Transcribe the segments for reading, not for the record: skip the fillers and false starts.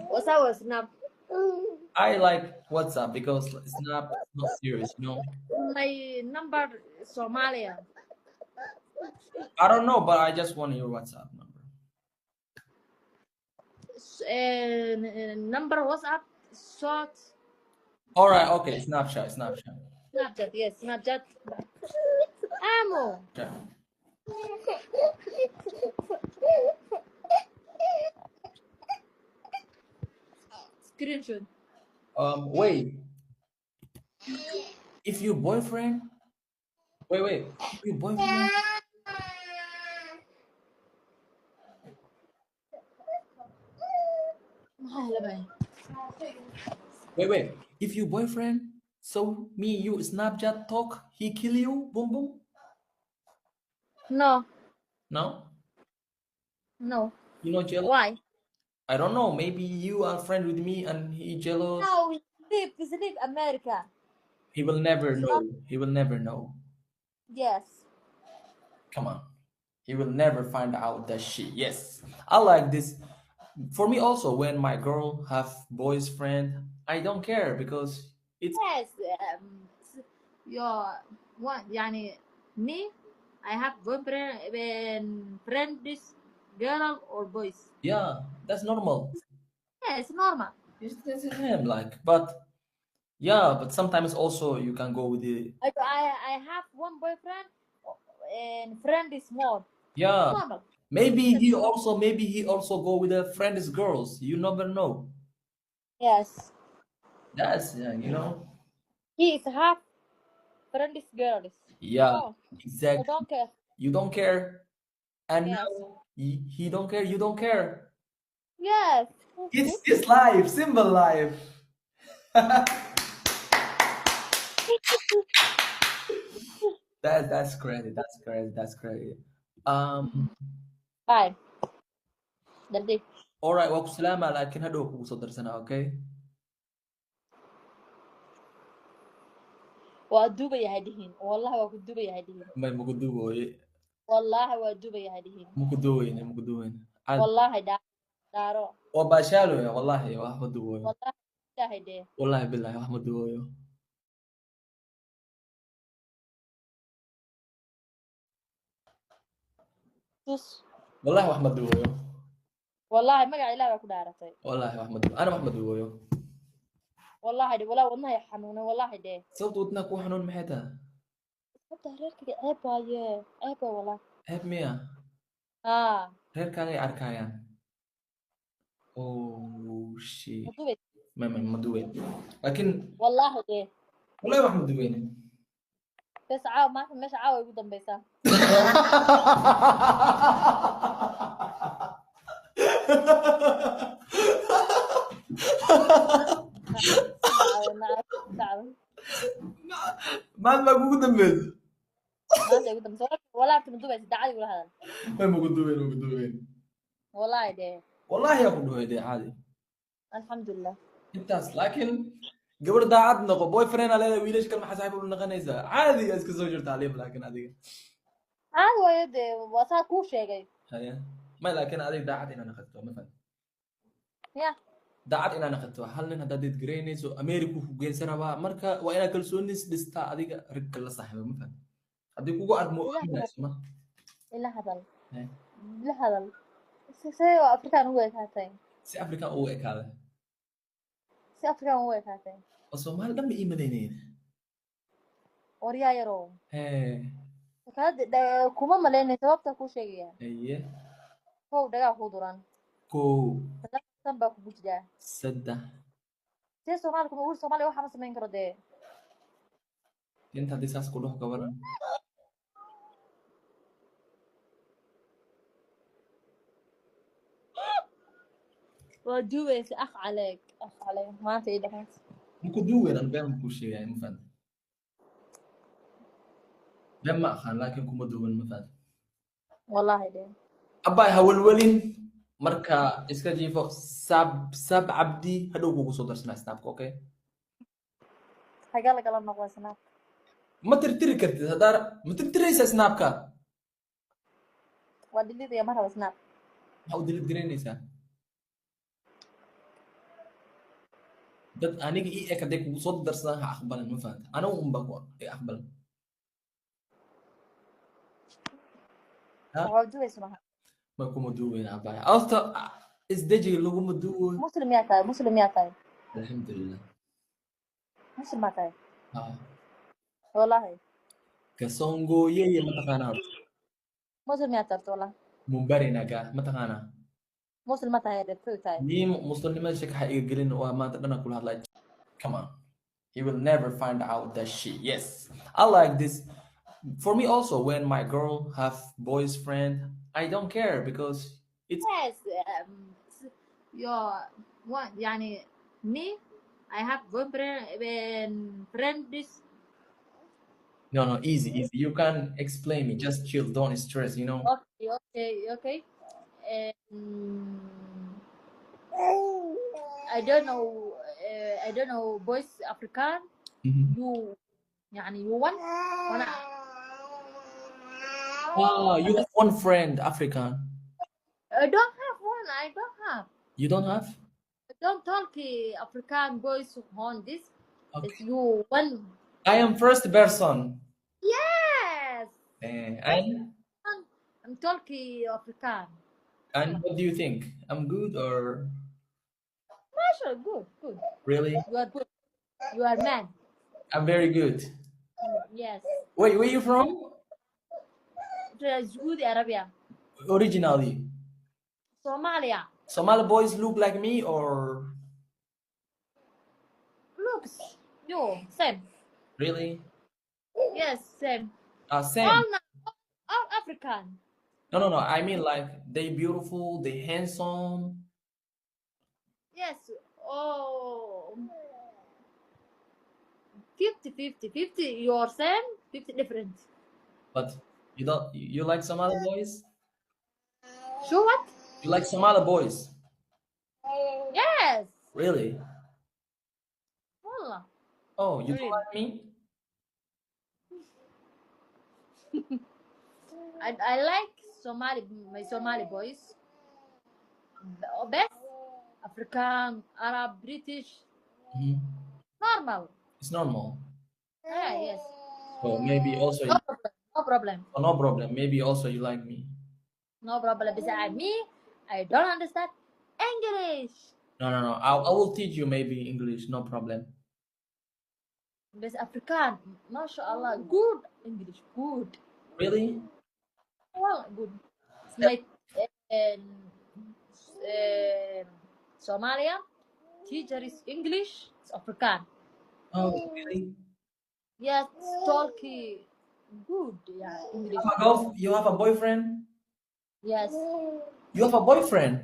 What's our snap? I like WhatsApp because Snap is not serious, you know. My number Somalia. I don't know, but I just want your WhatsApp number. Number WhatsApp short. All right, okay, Snapchat. Snapchat, yes, Snapchat. Amo. Yeah. Screenshot. Wait. If your boyfriend, wait, if your boyfriend, if your boyfriend, so me, you Snapchat talk, he kill you, boom boom. No, No, no. you know jealous. Why? I don't know. Maybe you are friend with me and he jealous. No, we live America. He will never You know? know. He will never know. Yes. Come on. He will never find out that shit. Yes, I like this. For me also, when my girl have boys friend, I don't care because it's Yes. Your what? Yani me, I have boyfriend when friend this girl or boys. yeah, that's normal. Yes, normal. It's him like, but yeah, but sometimes also you can go with the I have one boyfriend and friend is more. yeah. Normal. Maybe he also go with the friends girls. You never know. Yes. That's you know. He is half friend is girls. Yeah, Oh, I exactly. don't care. You don't care, and Yes. now he don't care. You don't care. Yes. It's life, simple life. That's crazy. That's crazy. That's crazy. Um. Bye. Daddy. All right. Wa kusalama laakiin hadhow kugu soo darsanaa, okay? Waa dubaya hadihin. Wallahi waa ku dubaya hadihin. May mukuduwooye. Wallahi waa dubaya hadihin. Mukuduweyne. Aad Wallahi daaro. waa baashaalooya wallahi wax ma duwooyo. Wallahi ilahay dee. Wallahi billahi wax ma duwooyo. Tus. Wallahi wax ma duwooyo. Wallahi magaca ilaah baa ku dhaaratay. Wallahi wax ma duwooyo. Ana wax ma duwooyo. Wallahi dee. Wallahi wadnahay xanuunay. Wallahi dee. Sababta wadnaha kuu xanuun maxay tahay? Hadda reerkayga ceeb waaye. Ceeb waa wallahi. Ceeb miya? Haa. Reerkaagay arkayaan. Oh shit. Ma dubay. Ma duweyn. Laakiin Wallahi dee. wallahi wax ma duweynin. Bes caawa maanta meesha caawa igu dambaysaa. Maad baa kugu dambeysay. Maanta igu dambaysaa. Wallahi ma dubaysa dacadi igula hadal. Ma ku duweyn. Wallahi dee. Wallahi yaa ku dhahoy dee caadi. Alxamdulillah. Intaas laakiin gabar daacad noqo boyfriend aa leedahay wiilasha kale maxaa saaxiib u noqonaysaa caadi iska soo jirta aliim laakiin adiga Caadi waayo dee waa saa kuu sheegay. haya may laakiin adiga daacad inaa naqato ma fahmi Ya. daacad inaa naqato hal nin haddaad deedgaraynayso America ku geensan rabaa marka waa inaa kalsoonis dhistaa adiga ragga la saaxiiba ma fahmi haddii kugu armo aaminayso ma ila hadal. Ila hadal. Sidee waa Afrikaan ugu ekaatay? si Afrikaan ugu ekaaday Si Afrikaan ugu ekaatay. oo Soomaali dhan ma ii madaynayeen Waryaa yarow. hee Kuma malaynay sababta kuu sheegaya. aye Kow dhagaa kuu duran. kow Tan baa kugu jiraa. saddex See Soomaali kuma wiil Soomaali waxa ma samayn karo dee. inta haddii saas ku dhaho gabaran Waa duubaysa akh caleeg. Akh caleeg. Maanta ii dhaxays. muku duweyn aan been kuu sheegaya ma fahmi been ma aqaan laakiin kuma duwan ma fahmi Wallahi dee. abbaay ha welwelin marka iska jiifo sab cabdi hadhow kugu soo darsanaa snapka okay Xagaa lagala noqday snap. ma tirtiri kartid haddaa ma tirtiraysaa snapka Waa dilidaya ma raba snap. maxaa u dilid garaynaysaa dad aniga ii eg hadday kugu soo darsadaan ha aqbalan ma fahanta anigu unba aqbal ha waxaa duwaysa maha ma kuma duuweyn abaya horta isdejiga laguma duuwo muslim yaa tahay muslim yaa tahay alxamdulilah muslim maa tahay ha wallahi kasongooyeye mataqaanaa horta muslim yaa tahay wallahi mumbari naga mataqaanaa muslim ma tahay reerkooda tahay nii muslimnimada shaka ha iga gelin waa maanta dhana kula hadlay come on he will never find out that shit yes I like this for me also when my girl have boys friend I don't care because it's yes your one يعني me I have one friend this no easy you can explain me just chill don't stress you know okay I don't know boys African Mhm. you يعني you want وانا You have one friend African I don't have one I don't have you don't have I don't talk African boys on this okay it's you one I am first person yes and I'm talking African what do you think I'm good or sure good really you are good you are man I'm very good yes wait where you from Saudi Arabia originally Somalia Somali boys look like me or looks you same really yes same same all African no I mean like they beautiful they handsome yes oh 50 your same 50 different but you don't you like Somali boys sure what you like Somali boys yes really wallah oh you don't really like me I like Somali my Somali boys best African Arab British Mhm. normal It's normal yes so maybe also no problem no problem oh, no problem maybe also you like me no problem beside me I don't understand English no I will teach you maybe English no problem best African mashallah good English good really well good it's my um, Somalia teacher is English it's African oh really yes talking good yeah English you have a boyfriend yes you have a boyfriend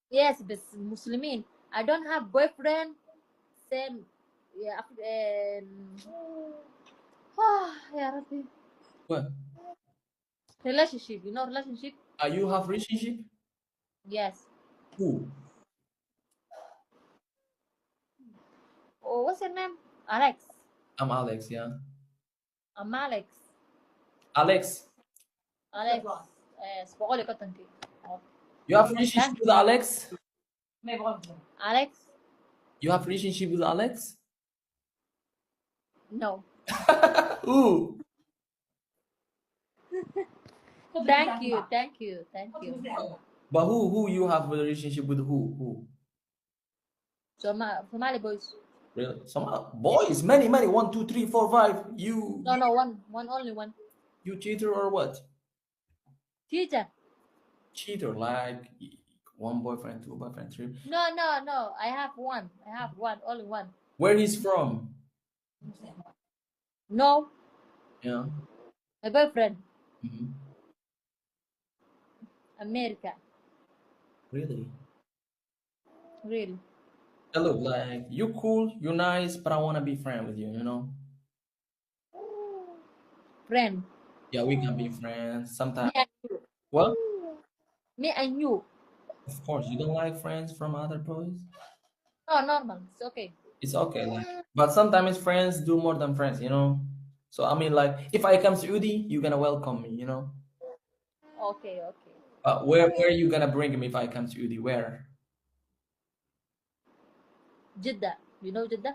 yes but Muslimin I don't have boyfriend same yeah يا ربي what relationship you know relationship you have relationship yes who oh what's your name Alex I'm Alex yeah I'm Alex Alex Alex سبقولي كتنكي you have relationship with Alex Alex you have relationship with Alex no who thank you but who you have a relationship with who Somali boys really some boys many 1 2 3 4 5 you no one only one you cheater or what teacher cheater like one boyfriend two boyfriend three no I have one only one where he's from no yeah my boyfriend mhm. America Really really look like you cool you nice but I want to be friend with you you know friend yeah we can be friends sometimes me and you well me and you of course you don't like friends from other boys no normal it's okay like but sometimes friends do more than friends you know so I mean like if I come to Udi you're gonna welcome me you know okay where you gonna bring me if I come to Udi where Jeddah You know Jeddah?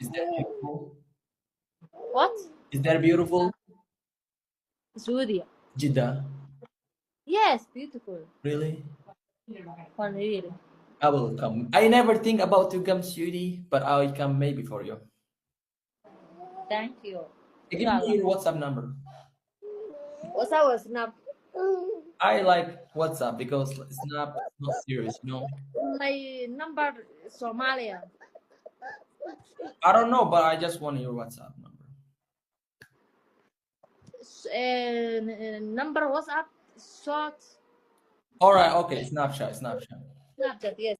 Is that beautiful? What? Is that beautiful? Saudi. Jeddah. Yes, beautiful. Really? One really. I will come. I never think about to come Saudi, but I'll come maybe for you. Thank you. Give me Inshallah. your WhatsApp number. What's our snap? I like WhatsApp because Snap is not serious, you know. My number Somalia. I don't know, but I just want your WhatsApp number. Number WhatsApp short All right, okay. Snapchat, Snapchat. Snapchat. Yes.